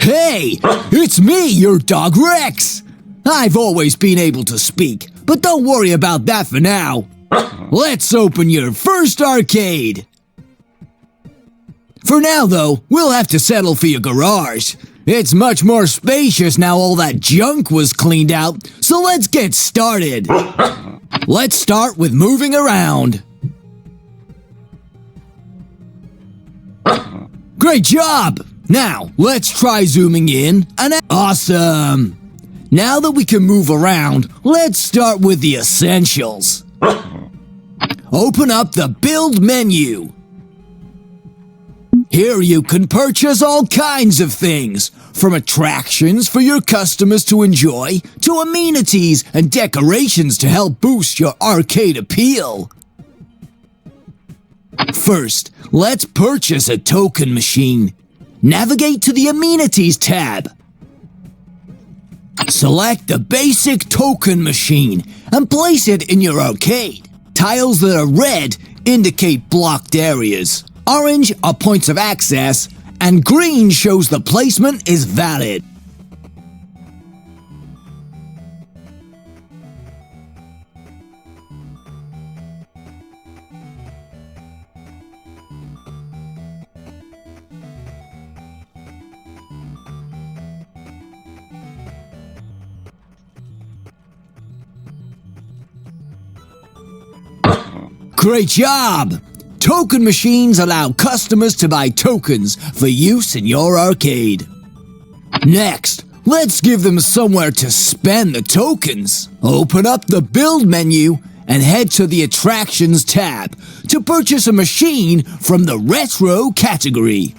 Hey, it's me, your dog Rex. I've always been able to speak, but don't worry about that for now. Let's open your first arcade. For now, though, we'll have to settle for your garage. It's much more spacious now all that junk was cleaned out, so let's get started. Let's start with moving around. Great job! Now, let's try zooming in and awesome! Now that we can move around, let's start with the essentials. Open up the Build menu. Here you can purchase all kinds of things, from attractions for your customers to enjoy, to amenities and decorations to help boost your arcade appeal. First, let's purchase a token machine. Navigate to the Amenities tab. Select the basic token machine and place it in your arcade. Tiles that are red indicate blocked areas. Orange are points of access, and green shows the placement is valid. Great job! Token machines allow customers to buy tokens for use in your arcade. Next, let's give them somewhere to spend the tokens. Open up the Build menu and head to the Attractions tab to purchase a machine from the Retro category.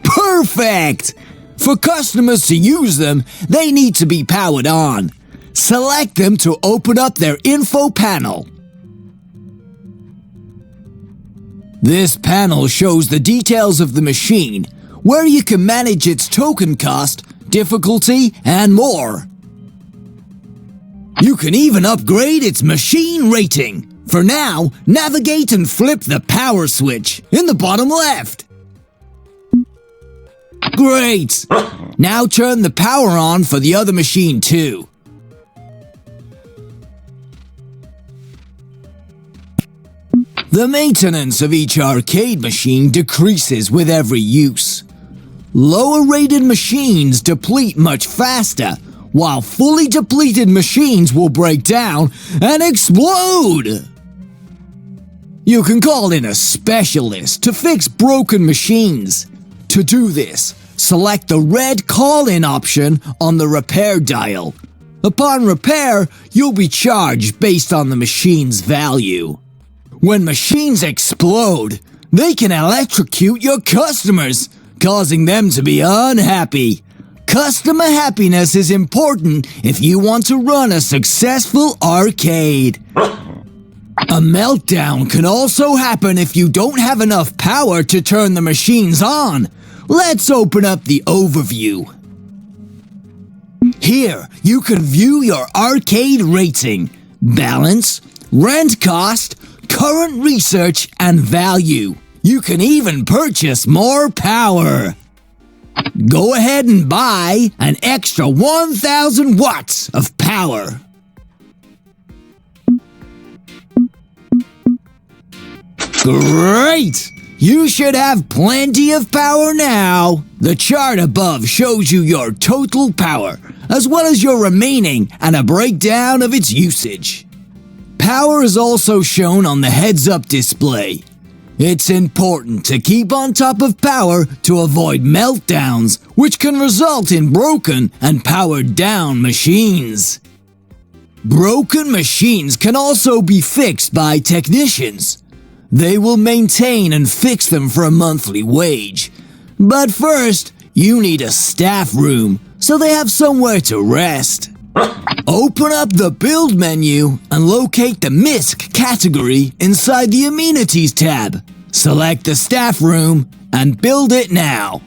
Perfect! For customers to use them, they need to be powered on. Select them to open up their info panel. This panel shows the details of the machine, where you can manage its token cost, difficulty, and more. You can even upgrade its machine rating. For now, navigate and flip the power switch in the bottom left. Great! Now turn the power on for the other machine too. The maintenance of each arcade machine decreases with every use. Lower-rated machines deplete much faster, while fully depleted machines will break down and explode! You can call in a specialist to fix broken machines. To do this, select the red call-in option on the repair dial. Upon repair, you'll be charged based on the machine's value. When machines explode, they can electrocute your customers, causing them to be unhappy. Customer happiness is important if you want to run a successful arcade. A meltdown can also happen if you don't have enough power to turn the machines on. Let's open up the overview. Here, you can view your arcade rating, balance, rent cost, current research, and value. You can even purchase more power. Go ahead and buy an extra 1,000 watts of power. Great! You should have plenty of power now. The chart above shows you your total power, as well as your remaining and a breakdown of its usage. Power is also shown on the heads-up display. It's important to keep on top of power to avoid meltdowns, which can result in broken and powered down machines. Broken machines can also be fixed by technicians. They will maintain and fix them for a monthly wage. But first, you need a staff room so they have somewhere to rest. Open up the Build menu and locate the MISC category inside the Amenities tab. Select the staff room and build it now.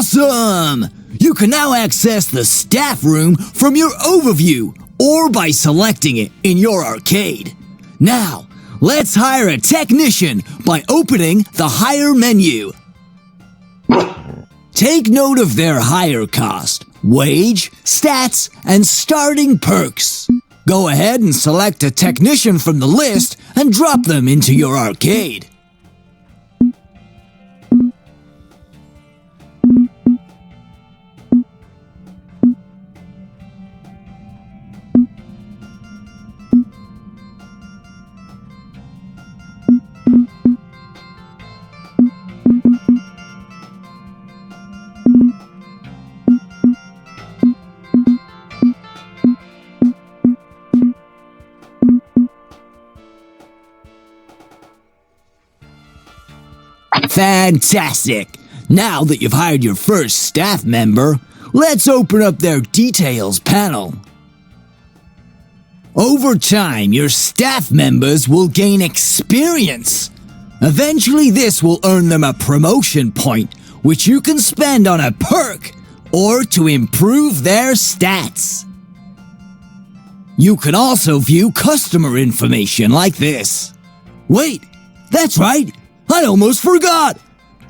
Awesome! You can now access the staff room from your overview or by selecting it in your arcade. Now, let's hire a technician by opening the Hire menu. Take note of their hire cost, wage, stats, and starting perks. Go ahead and select a technician from the list and drop them into your arcade. Fantastic! Now that you've hired your first staff member, let's open up their details panel. Over time, your staff members will gain experience. Eventually, this will earn them a promotion point, which you can spend on a perk or to improve their stats. You can also view customer information like this. Wait, that's right! I almost forgot!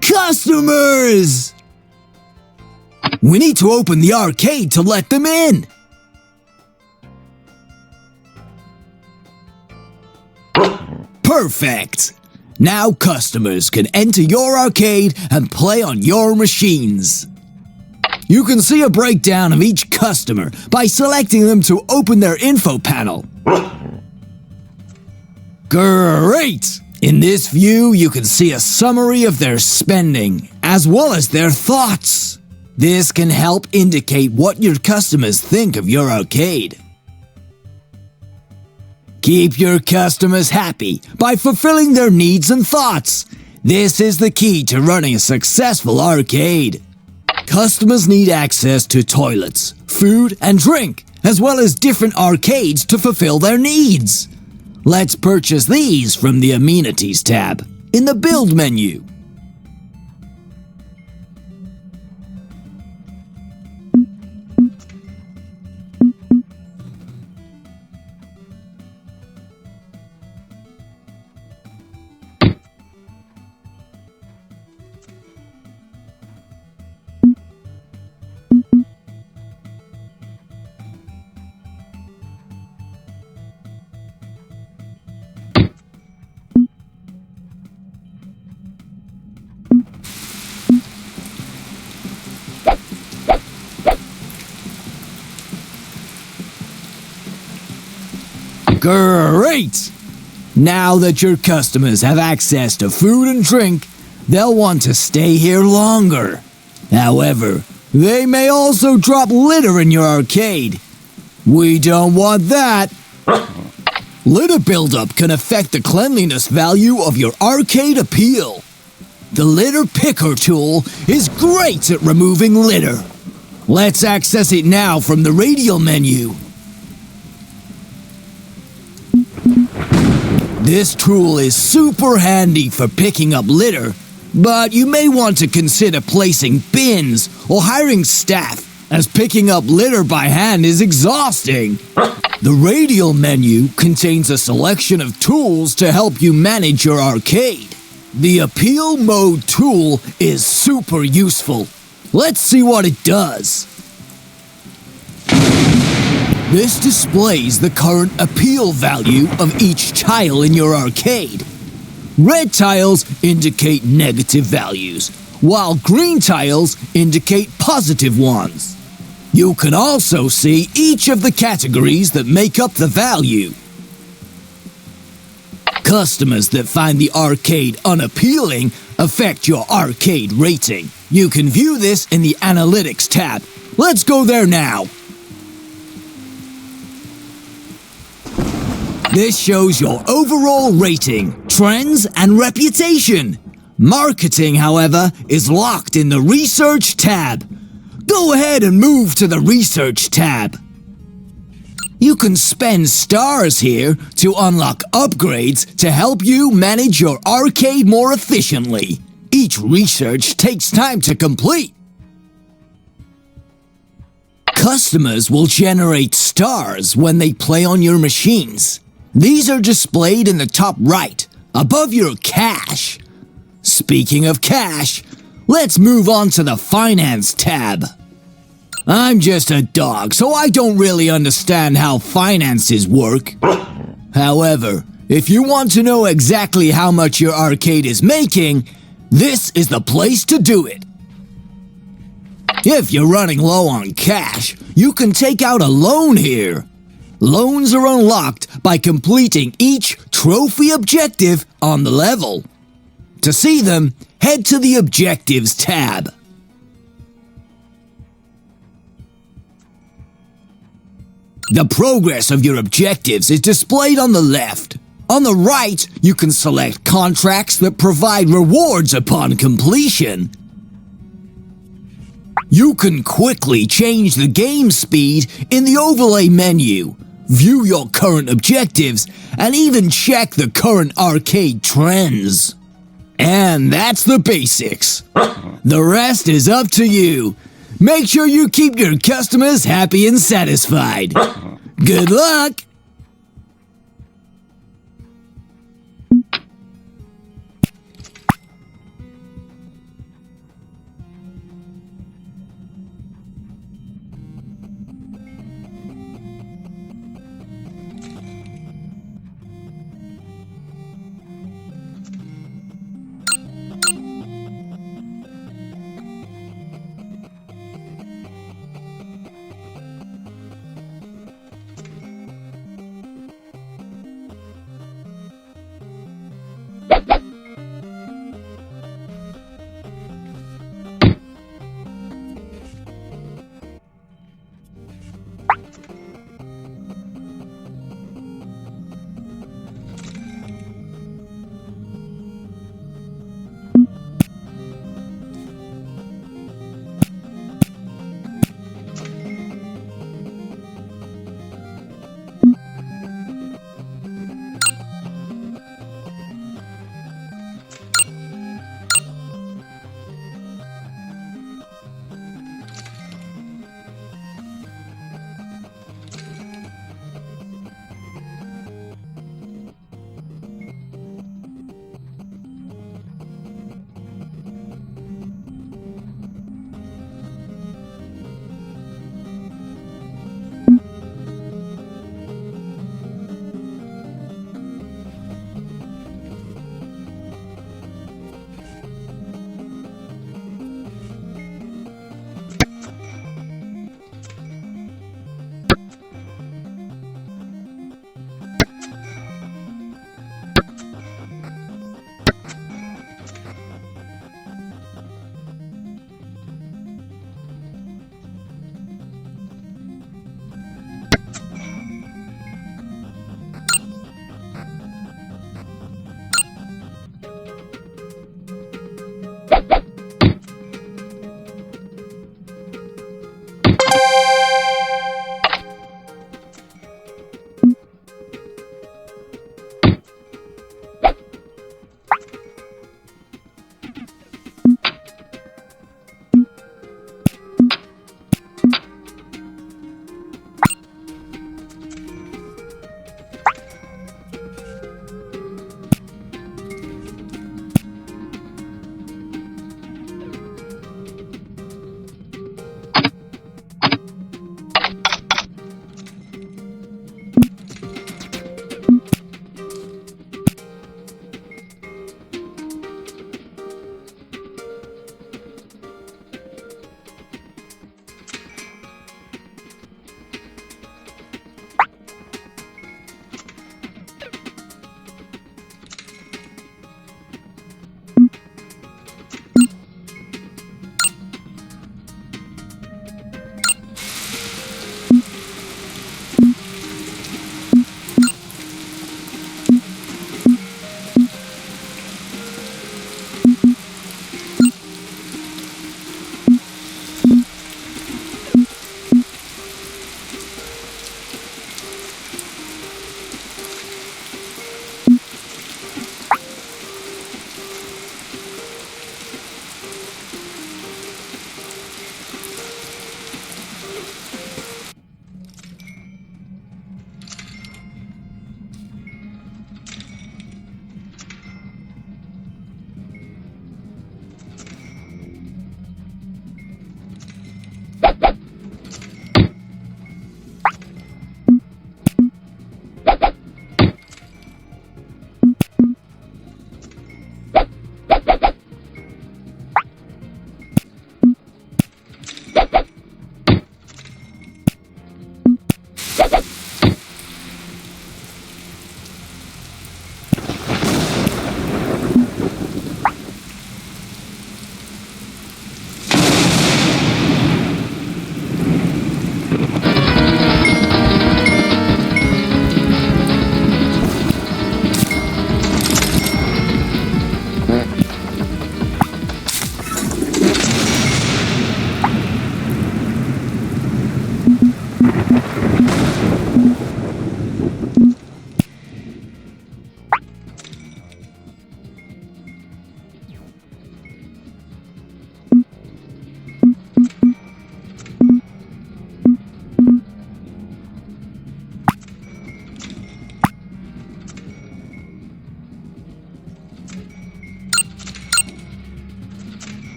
Customers! We need to open the arcade to let them in. Perfect! Now customers can enter your arcade and play on your machines. You can see a breakdown of each customer by selecting them to open their info panel. Great! In this view, you can see a summary of their spending, as well as their thoughts. This can help indicate what your customers think of your arcade. Keep your customers happy by fulfilling their needs and thoughts. This is the key to running a successful arcade. Customers need access to toilets, food, and drink, as well as different arcades to fulfill their needs. Let's purchase these from the Amenities tab in the Build menu. Great! Now that your customers have access to food and drink, they'll want to stay here longer. However, they may also drop litter in your arcade. We don't want that. Litter buildup can affect the cleanliness value of your arcade appeal. The litter picker tool is great at removing litter. Let's access it now from the radial menu. This tool is super handy for picking up litter, but you may want to consider placing bins or hiring staff, as picking up litter by hand is exhausting. The radial menu contains a selection of tools to help you manage your arcade. The Appeal Mode tool is super useful. Let's see what it does. This displays the current appeal value of each tile in your arcade. Red tiles indicate negative values, while green tiles indicate positive ones. You can also see each of the categories that make up the value. Customers that find the arcade unappealing affect your arcade rating. You can view this in the Analytics tab. Let's go there now. This shows your overall rating, trends, and reputation. Marketing, however, is locked in the Research tab. Go ahead and move to the Research tab. You can spend stars here to unlock upgrades to help you manage your arcade more efficiently. Each research takes time to complete. Customers will generate stars when they play on your machines. These are displayed in the top right, above your cash. Speaking of cash, let's move on to the Finance tab. I'm just a dog, so I don't really understand how finances work. However, if you want to know exactly how much your arcade is making, this is the place to do it. If you're running low on cash, you can take out a loan here. Loans are unlocked by completing each trophy objective on the level. To see them, head to the Objectives tab. The progress of your objectives is displayed on the left. On the right, you can select contracts that provide rewards upon completion. You can quickly change the game speed in the overlay menu, view your current objectives, and even check the current arcade trends. And that's the basics. The rest is up to you. Make sure you keep your customers happy and satisfied. Good luck!